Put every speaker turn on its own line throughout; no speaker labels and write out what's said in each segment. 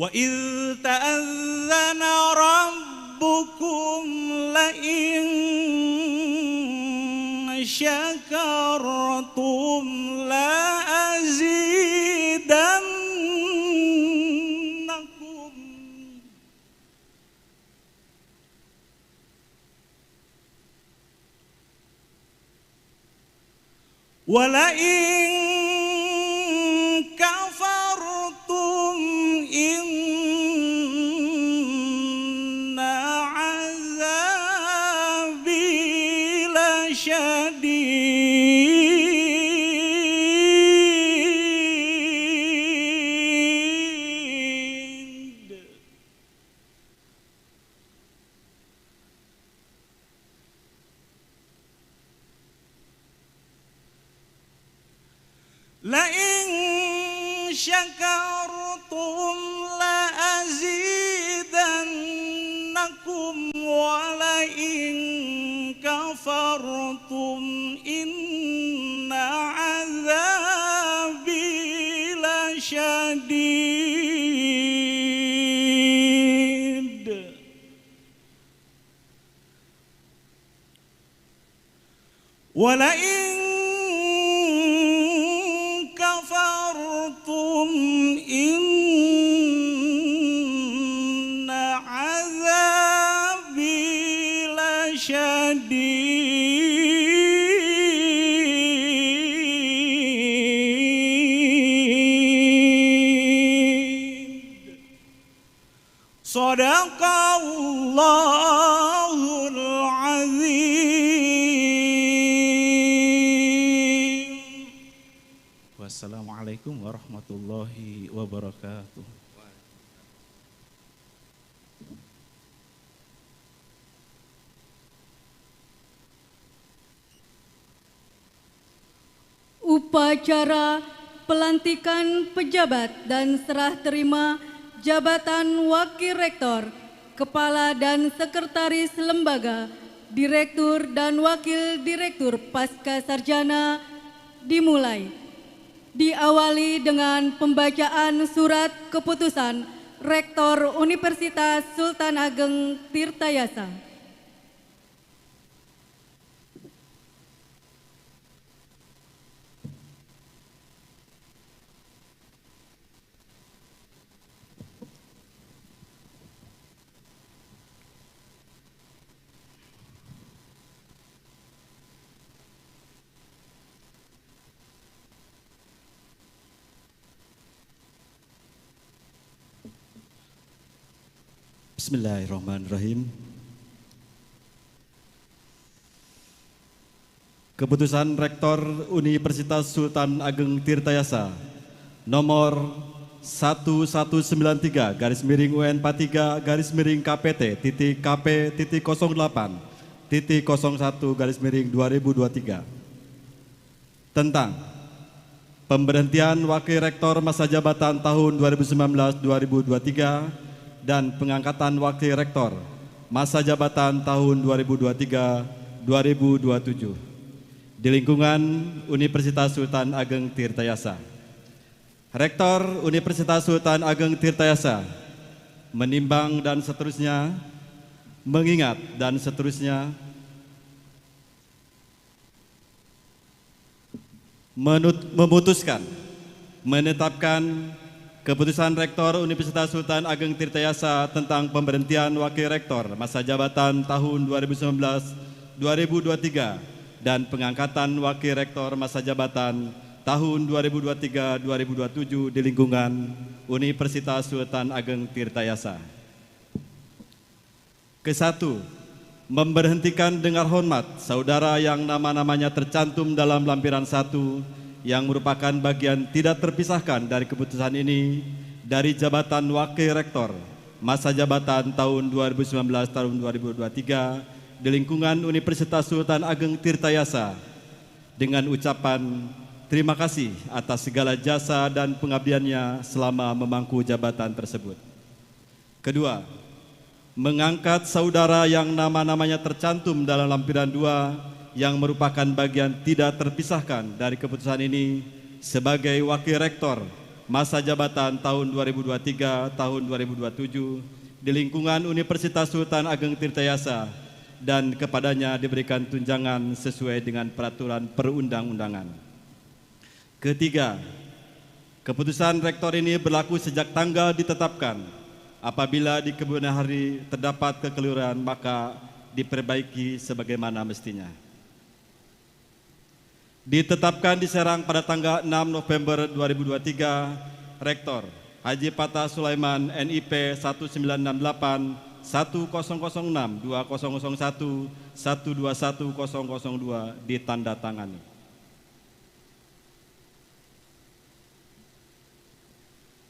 وإذ تأذن ربكم لئن شكرتم لأزيدنكم ولئن كفرتم إن عذابي لشديد لئن شكرتم لأزيدنكم ولئن كفرتم إن عذابي لشديد ولئن كفرتم إن عذابي لشديد صدق الله العظيم. Wassalamualaikum warahmatullahi wabarakatuh.
Upacara pelantikan pejabat dan serah terima jabatan Wakil Rektor, Kepala dan Sekretaris Lembaga, Direktur dan Wakil Direktur Pasca Sarjana dimulai. Diawali dengan pembacaan surat keputusan Rektor Universitas Sultan Ageng Tirtayasa.
Bismillahirrahmanirrahim. Keputusan Rektor Universitas Sultan Ageng Tirtayasa nomor 1139-KP.KP.08.01-2023 tentang pemberhentian Wakil Rektor masa jabatan tahun 2019-2023 dan pengangkatan Wakil Rektor masa jabatan tahun 2023-2027 di lingkungan Universitas Sultan Ageng Tirtayasa. Rektor Universitas Sultan Ageng Tirtayasa menimbang dan seterusnya, mengingat dan seterusnya, memutuskan, menetapkan keputusan Rektor Universitas Sultan Ageng Tirtayasa tentang pemberhentian Wakil Rektor masa jabatan tahun 2019-2023 dan pengangkatan Wakil Rektor masa jabatan tahun 2023-2027 di lingkungan Universitas Sultan Ageng Tirtayasa. Kesatu, memberhentikan dengan hormat saudara yang nama-namanya tercantum dalam lampiran 1 yang merupakan bagian tidak terpisahkan dari keputusan ini dari jabatan Wakil Rektor masa jabatan tahun 2019-tahun 2023 di lingkungan Universitas Sultan Ageng Tirtayasa dengan ucapan terima kasih atas segala jasa dan pengabdiannya selama memangku jabatan tersebut. Kedua, mengangkat saudara yang nama-namanya tercantum dalam lampiran 2 yang merupakan bagian tidak terpisahkan dari keputusan ini sebagai Wakil Rektor masa jabatan tahun 2023 tahun 2027 di lingkungan Universitas Sultan Ageng Tirtayasa dan kepadanya diberikan tunjangan sesuai dengan peraturan perundang-undangan. Ketiga, keputusan rektor ini berlaku sejak tanggal ditetapkan. Apabila di kemudian hari terdapat kekeliruan, maka diperbaiki sebagaimana mestinya. Ditetapkan di Serang pada tanggal 6 November 2023, Rektor Haji Patah Sulaiman NIP 1968 1006 2001 121002 ditandatangani.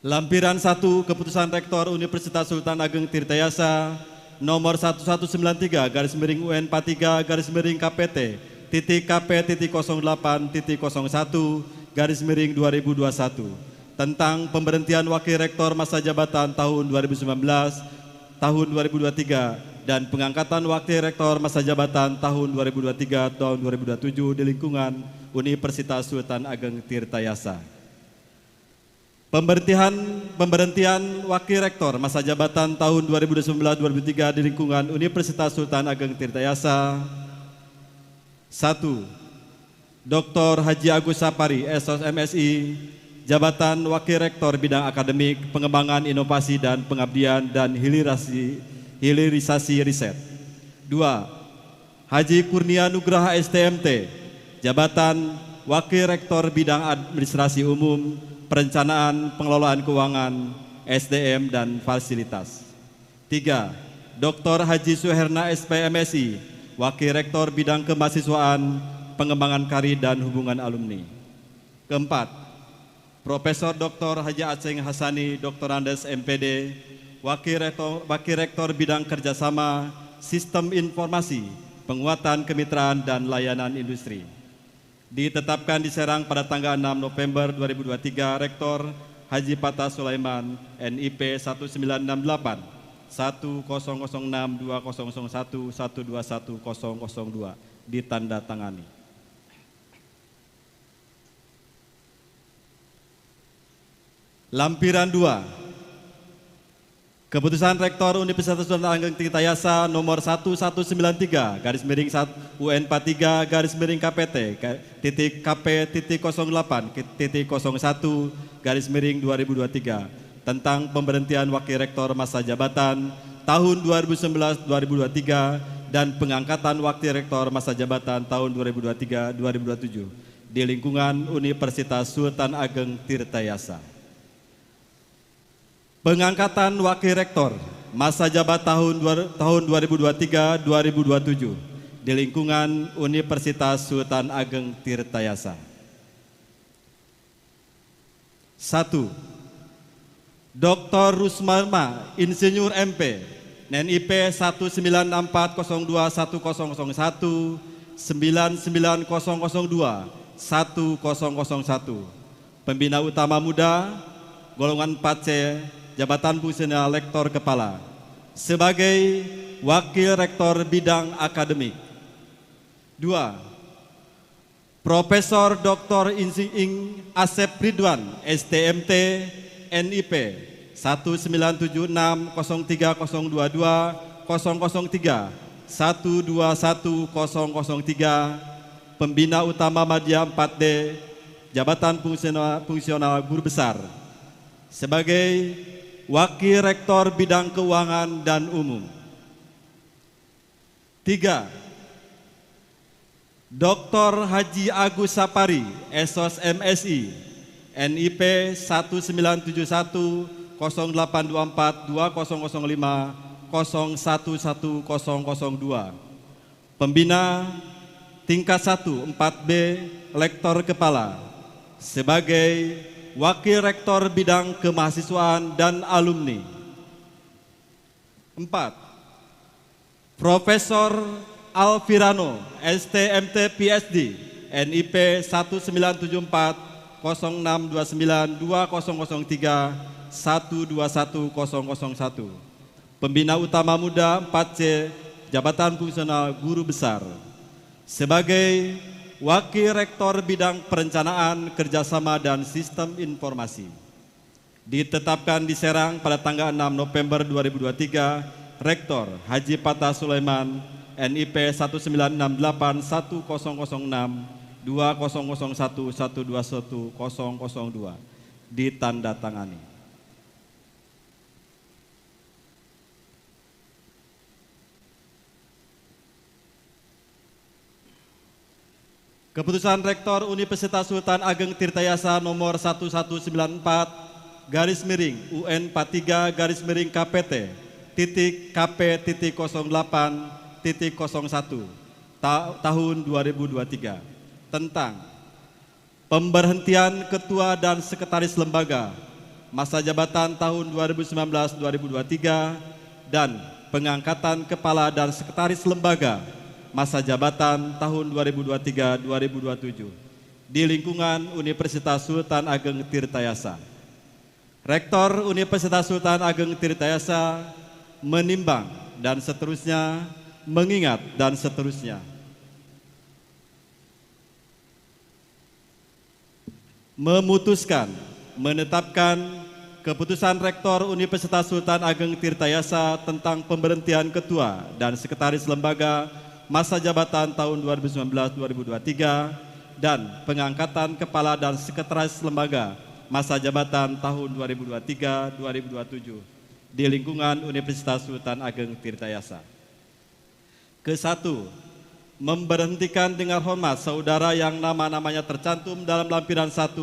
Lampiran 1 Keputusan Rektor Universitas Sultan Ageng Tirtayasa nomor 1193/UN 43/KPT KP.08.01/2021 tentang pemberhentian Wakil Rektor masa jabatan tahun 2019 tahun 2023 dan pengangkatan Wakil Rektor masa jabatan tahun 2023 tahun 2027 di lingkungan Universitas Sultan Ageng Tirtayasa. Pemberhentian Wakil Rektor masa jabatan tahun 2019-2023 di lingkungan Universitas Sultan Ageng Tirtayasa. 1. Dr. Haji Agus Sapari, SOS MSI, Jabatan Wakil Rektor Bidang Akademik, Pengembangan Inovasi dan Pengabdian dan Hilirisasi Riset. 2. Haji Kurnia Nugraha STMT, Jabatan Wakil Rektor Bidang Administrasi Umum, Perencanaan, Pengelolaan Keuangan, SDM dan Fasilitas. 3. Dr. Haji Suherna SPMSI, Wakil Rektor Bidang Kemahasiswaan, Pengembangan Karir dan Hubungan Alumni. 4. Profesor Dr. Haji Aceng Hasani, Doktorandes MPD, Wakil Rektor Bidang Kerjasama, Sistem Informasi, Penguatan Kemitraan dan Layanan Industri. Ditetapkan di Serang pada tanggal 6 November 2023, Rektor Haji Patah Sulaiman, NIP 1968 1006 2001 121002 ditandatangani. Lampiran 2. Keputusan Rektor Universitas Sultan Ageng Tirtayasa nomor 1193/UN 43/KPT KP.08.01/2023 tentang pemberhentian Wakil Rektor masa jabatan tahun 2019-2023 dan pengangkatan Wakil Rektor masa jabatan tahun 2023-2027 di lingkungan Universitas Sultan Ageng Tirtayasa. Pengangkatan Wakil Rektor masa jabatan tahun 2023-2027 di lingkungan Universitas Sultan Ageng Tirtayasa. 1. Dr. Rusmarma, Insinyur MP, NIP 1964021001 99002 1001, Pembina Utama Muda, golongan 4C, Jabatan Fungsional Lektor Kepala, sebagai Wakil Rektor Bidang Akademik. 2. Profesor Dr. Ing Asep Ridwan, STMT, NIP 197603022003 121003, Pembina Utama Madya 4D, Jabatan Fungsional Guru Besar, sebagai Wakil Rektor Bidang Keuangan dan Umum. 3. Dr. Haji Agus Sapari, SOS MSI, NIP 197108242005 011002, Pembina Tingkat 1 4B, Lektor Kepala, sebagai Wakil Rektor Bidang Kemahasiswaan dan Alumni. 4. Profesor Alvirano, STMT PhD, NIP 1994-2009-2003-121001, Pembina Utama Muda 4C, Jabatan Fungsional Guru Besar, sebagai Wakil Rektor Bidang Perencanaan, Kerjasama dan Sistem Informasi. Ditetapkan di Serang pada tanggal 6 November 2023, Rektor Haji Patah Sulaiman, NIP 1968-1006-2001-121-002 ditandatangani. Keputusan Rektor Universitas Sultan Ageng Tirtayasa nomor 1194/UN43/KPT KP.08.01 tahun 2023 tentang pemberhentian Ketua dan Sekretaris Lembaga masa jabatan tahun 2019-2023 dan pengangkatan Kepala dan Sekretaris Lembaga masa jabatan tahun 2023-2027 di lingkungan Universitas Sultan Ageng Tirtayasa. Rektor Universitas Sultan Ageng Tirtayasa menimbang dan seterusnya, mengingat dan seterusnya. Memutuskan, menetapkan keputusan Rektor Universitas Sultan Ageng Tirtayasa tentang pemberhentian Ketua dan Sekretaris Lembaga masa jabatan tahun 2019-2023 dan pengangkatan Kepala dan Sekretaris Lembaga masa jabatan tahun 2023-2027 di lingkungan Universitas Sultan Ageng Tirtayasa. Ke-1, memberhentikan dengan hormat saudara yang nama-namanya tercantum dalam lampiran 1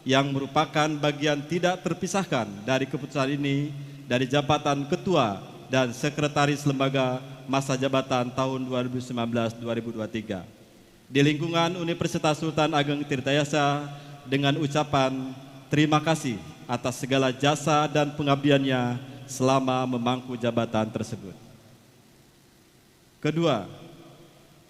yang merupakan bagian tidak terpisahkan dari keputusan ini dari jabatan Ketua dan Sekretaris Lembaga masa jabatan tahun 2019-2023 di lingkungan Universitas Sultan Ageng Tirtayasa dengan ucapan terima kasih atas segala jasa dan pengabdiannya selama memangku jabatan tersebut. Kedua,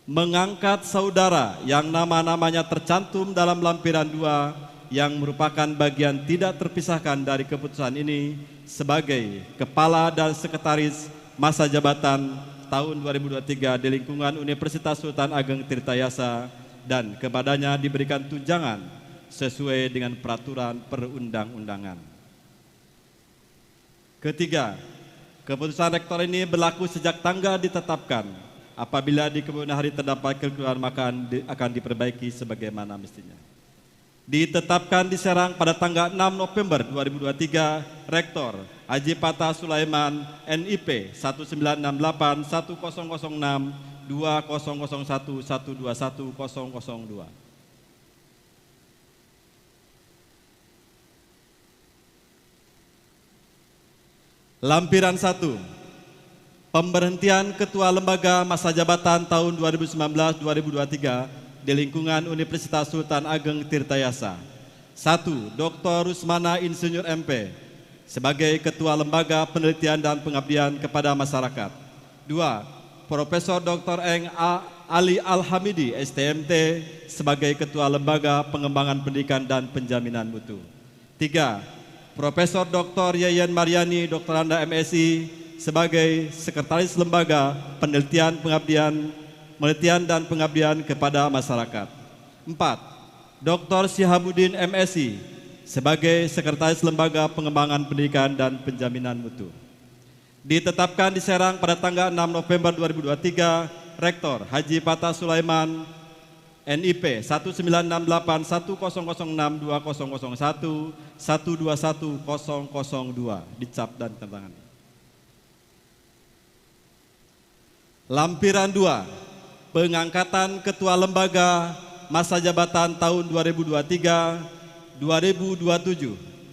mengangkat saudara yang nama-namanya tercantum dalam lampiran 2 yang merupakan bagian tidak terpisahkan dari keputusan ini sebagai Kepala dan Sekretaris masa jabatan tahun 2023 di lingkungan Universitas Sultan Ageng Tirtayasa dan kepadanya diberikan tunjangan sesuai dengan peraturan perundang-undangan. Ketiga, keputusan Rektor ini berlaku sejak tanggal ditetapkan. Apabila di kemudian hari terdapat kekeliruan maka akan diperbaiki sebagaimana mestinya. Ditetapkan di Serang pada tanggal 6 November 2023, Rektor Haji Patah Sulaiman, NIP 1968-1006-2001-121-002. Lampiran 1, pemberhentian Ketua Lembaga masa jabatan tahun 2019-2023 di lingkungan Universitas Sultan Ageng Tirtayasa. 1. Dr. Rusmana Insinyur MP sebagai Ketua Lembaga Penelitian dan Pengabdian kepada Masyarakat. 2. Profesor Dr. Eng Ali Al-Hamidi, STMT sebagai Ketua Lembaga Pengembangan Pendidikan dan Penjaminan Mutu. 3. Profesor Dr. Yayan Mariani, Doktoranda MSI sebagai Sekretaris Lembaga Penelitian dan Pengabdian kepada Masyarakat. 4. Dr. Syihabuddin MSI sebagai Sekretaris Lembaga Pengembangan Pendidikan dan Penjaminan Mutu. Ditetapkan di Serang pada tanggal 6 November 2023, Rektor Haji Patah Sulaiman, NIP 1968-1001-121-002 dicap dan tantangan. Lampiran 2, pengangkatan Ketua Lembaga masa jabatan tahun 2023-2027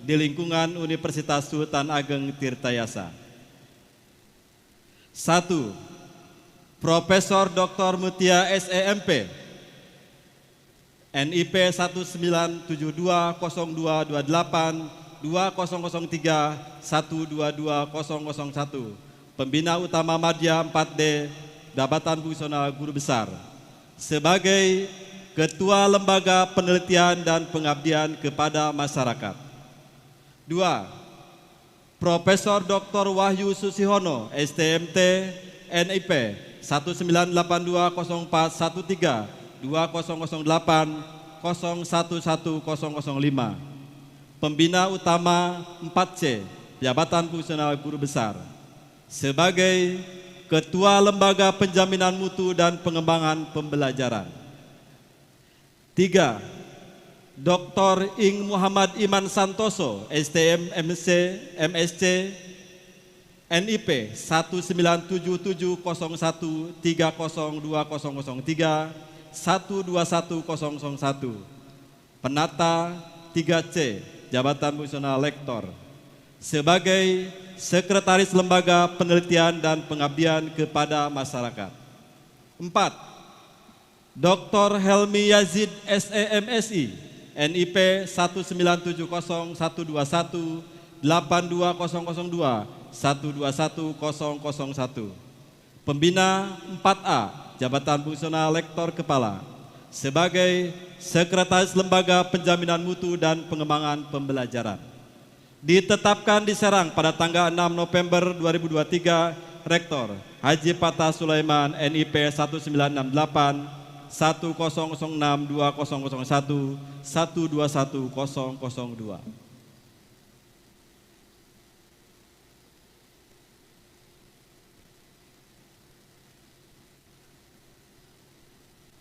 di lingkungan Universitas Sultan Ageng Tirtayasa. 1. Profesor Dr. Mutia SEMP, NIP 1972-2028-2003-122-001, Pembina Utama Madya 4D, Jabatan Fungsional Guru Besar, sebagai Ketua Lembaga Penelitian dan Pengabdian kepada Masyarakat. 2. Profesor Dr. Wahyu Susihono, STMT, NIP 1982-04-13-2008-011005, Pembina Utama 4C, Jabatan Fungsional Guru Besar. Sebagai Ketua Lembaga Penjaminan Mutu dan Pengembangan Pembelajaran. 3. Dr. Ing Muhammad Iman Santoso, STM, MC, MSc, NIP 1977013020003 121001. Penata 3C, Jabatan Fungsional Lektor. Sebagai Sekretaris Lembaga Penelitian dan Pengabdian kepada Masyarakat. 4. Dr. Helmi Yazid SEMSI, NIP 1970121820002 121001. Pembina 4A, Jabatan Fungsional Lektor Kepala. Sebagai Sekretaris Lembaga Penjaminan Mutu dan Pengembangan Pembelajaran. Ditetapkan di Serang pada tanggal 6 November 2023, Rektor Haji Fatah Sulaiman, NIP 1968 1006 2001 121002.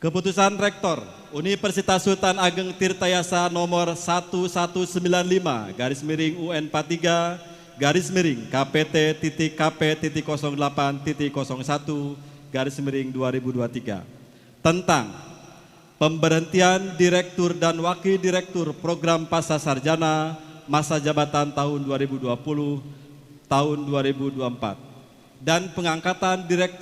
Keputusan Rektor Universitas Sultan Ageng Tirtayasa nomor 11-KP.TT-KP.08.01/2023 tentang pemberhentian Direktur dan Wakil Direktur Program Pascasarjana masa jabatan tahun 2020 tahun 2024 dan pengangkatan Direktur